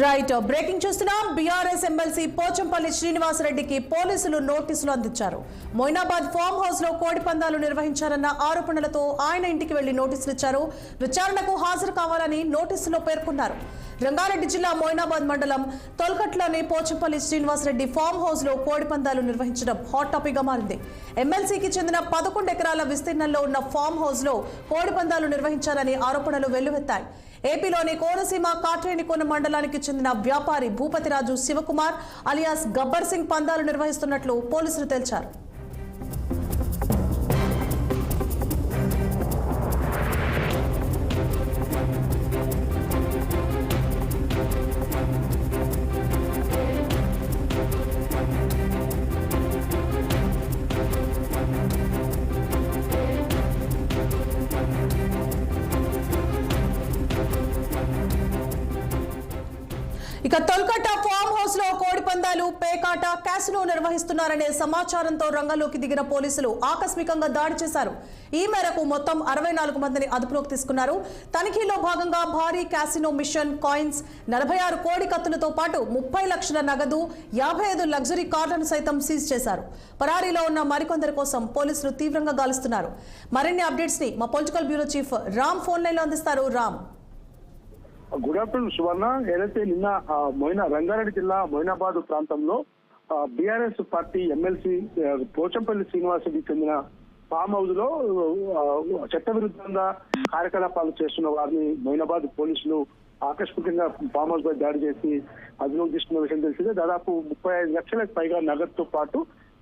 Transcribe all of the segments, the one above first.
Right breaking చూస్తున్నాం. BRS MLC Pochampally శ్రీనివాసరెడ్డికి పోలీసులు నోటీసులు అందించారు. మొయినాబాద్ ఫామ్ హౌస్ లో కోడి పందాలు నిర్వహించారన్న ఆరోపణలతో ఆయన ఇంటికి వెళ్లి నోటీసులు ఇచ్చారు. విచారణకు హాజరు కావాలని నోటీసులో పేర్కొన్నారు. రంగారెడ్డి జిల్లా మొయినాబాద్ మండలం తొల్కట్లోని పోచంపల్లి శ్రీనివాసరెడ్డి ఫామ్ హౌస్ లో కోడి పందాలు నిర్వహించడం హాట్ టాపిక్ గా మారింది. ఎమ్మెల్సీకి చెందిన 11 ఎకరాల విస్తీర్ణంలో ఉన్న ఫామ్ హౌస్ లో కోడి పందాలు నిర్వహించారని ఆరోపణలు వెల్లువెత్తాయి. ఏపీలోని కోనసీమ కాట్రేనికోన మండలానికి చెందిన వ్యాపారి భూపతిరాజు శివకుమార్ అలియాస్ గబ్బర్ సింగ్ పందాలు నిర్వహిస్తున్నట్లు పోలీసులు తేల్చారు. ఇక తొల్కట్ట ఫామ్ హౌస్ లో కోడి పందాలు, పేకాట, క్యాసినో నిర్వహిస్తున్నారనే సమాచారంతో రంగంలోకి దిగిన పోలీసులు ఆకస్మికంగా దాడి చేశారు. ఈ మేరకు మొత్తం 64 మందిని అదుపులోకి తీసుకున్నారు. తనిఖీలో భాగంగా భారీ క్యాసినో మిషన్, కాయిన్స్, 46 కోడి కత్తులతో పాటు 30 లక్షల నగదు, 55 లగ్జరీ కార్లను సైతం సీజ్ చేశారు. పరారీలో ఉన్న మరికొందరి కోసం పోలీసులు తీవ్రంగా గాలిస్తున్నారు. మరిన్ని అప్డేట్స్ ని మా political bureau chief Ram phone line లో అందిస్తారు. రామ్, గుడ్ ఆఫ్టర్నూన్ సువర్ణ. ఏదైతే నిన్న రంగారెడ్డి జిల్లా మొయినాబాద్ ప్రాంతంలో బీఆర్ఎస్ పార్టీ ఎమ్మెల్సీ పోచంపల్లి శ్రీనివాసరెడ్డికి చెందిన ఫామ్ హౌస్ లో చట్టవిరుద్ధంగా కార్యకలాపాలు చేస్తున్న వారిని మొయినాబాద్ పోలీసులు ఆకస్మికంగా ఫామ్ హౌస్ పై దాడి చేసి అదుపులోకి తీసుకున్న విషయం తెలిసిందే. దాదాపు 35 లక్షలకు పైగా నగదుతో పాటు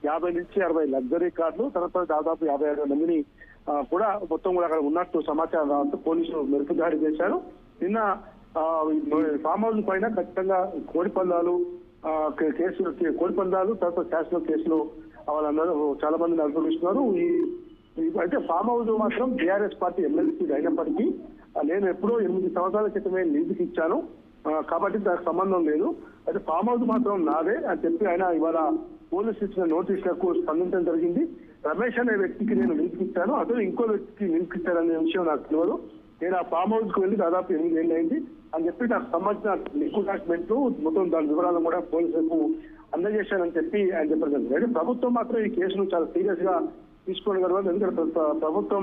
50 నుంచి 60 లగ్జరీ కార్లు, తర్వాత దాదాపు 55 మందిని కూడా మొత్తం కూడా అక్కడ ఉన్నట్టు సమాచారం రావడంతో పోలీసులు మెరుపు దాడి చేశారు. నిన్న ఫామ్ హౌస్ పైన ఖచ్చితంగా కోడి పందాలు తర్వాత క్యాసినో కేసులు వాళ్ళందరూ చాలా మందిని అనుభవిస్తున్నారు. అయితే ఫామ్ హౌస్ మాత్రం బీఆర్ఎస్ పార్టీ ఎమ్మెల్సీ అయినప్పటికీ నేను ఎప్పుడో 8 సంవత్సరాల క్రితమే లీజుకి ఇచ్చాను కాబట్టి దానికి సంబంధం లేదు. అయితే ఫామ్ హౌస్ మాత్రం నాదే అని చెప్పి ఆయన ఇవాళ పోలీసు ఇచ్చిన నోటీసులకు స్పందించడం జరిగింది. రమేష్ అనే వ్యక్తికి నేను లీజుకి ఇచ్చాను, అతను ఇంకో వ్యక్తికి లీజుకి ఇచ్చారనే విషయం నాకు తెలియదు. నేను ఆ ఫామ్ హౌస్ కు వెళ్ళి దాదాపు 8 ఏళ్ళు అయింది అని చెప్పి నాకు సంబంధించిన లిక్విడ్ డాక్యుమెంట్లు మొత్తం దాని వివరాలను కూడా పోలీసులకు అందజేశానని చెప్పి ఆయన చెప్పడం జరిగింది. అయితే ప్రభుత్వం మాత్రం ఈ కేసును చాలా సీరియస్ గా తీసుకోవడం జరుగుతుంది. ఎందుకంటే ప్రభుత్వం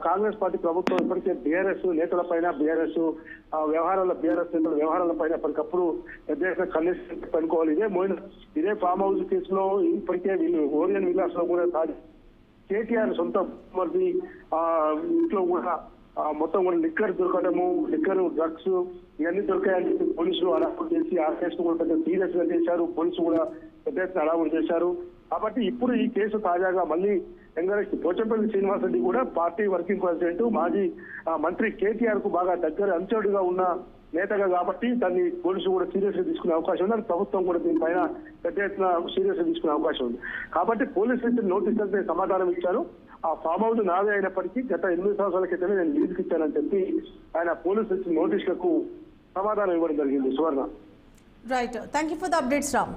కాంగ్రెస్ పార్టీ ప్రభుత్వం ఇప్పటికే బీఆర్ఎస్ నేతల పైన బీఆర్ఎస్ నేతల వ్యవహారాల పైన ఎప్పటికప్పుడు పెద్ద కన్నేసి పనుకోవాలి. ఇదే ఫామ్ హౌస్ కేసులో ఇప్పటికే వీళ్ళు ఓరియన్ విలాస్ లో కూడా కేటీఆర్ సొంత మరిది ఇంట్లో కూడా మొత్తం కూడా లిక్కర్ దొరకడము, లిక్కర్ డ్రగ్స్ ఇవన్నీ దొరికాయని చెప్పి పోలీసులు అరెస్ట్ చేసి ఆ కేసును కూడా పెద్ద సీరియస్ గా చేశారు. పోలీసులు కూడా పెద్ద ఎత్తున అరెస్ట్ చేశారు. కాబట్టి ఇప్పుడు ఈ కేసు తాజాగా మళ్ళీ పోచంపల్లి శ్రీనివాసరెడ్డి కూడా పార్టీ వర్కింగ్ ప్రెసిడెంట్, మాజీ మంత్రి కేటీఆర్ కు బాగా దగ్గర అంచెడుగా ఉన్న నేతగా కాబట్టి దాన్ని పోలీసులు కూడా సీరియస్ గా తీసుకునే అవకాశం ఉంది. ప్రభుత్వం కూడా దీనిపైన పెద్ద ఎత్తున సీరియస్ గా తీసుకునే అవకాశం ఉంది. కాబట్టి పోలీసులు నోటీస్ అంటే సమాధానం ఇచ్చారు. ఆ ఫామ్ హౌస్ నాదే అయినప్పటికీ గత 8 సంవత్సరాల క్రితమే నేను లీజుకి ఇచ్చానని చెప్పి ఆయన పోలీసు నోటీసులకు సమాధానం ఇవ్వడం జరిగింది. Suvarna, right, thank you for the updates Ram.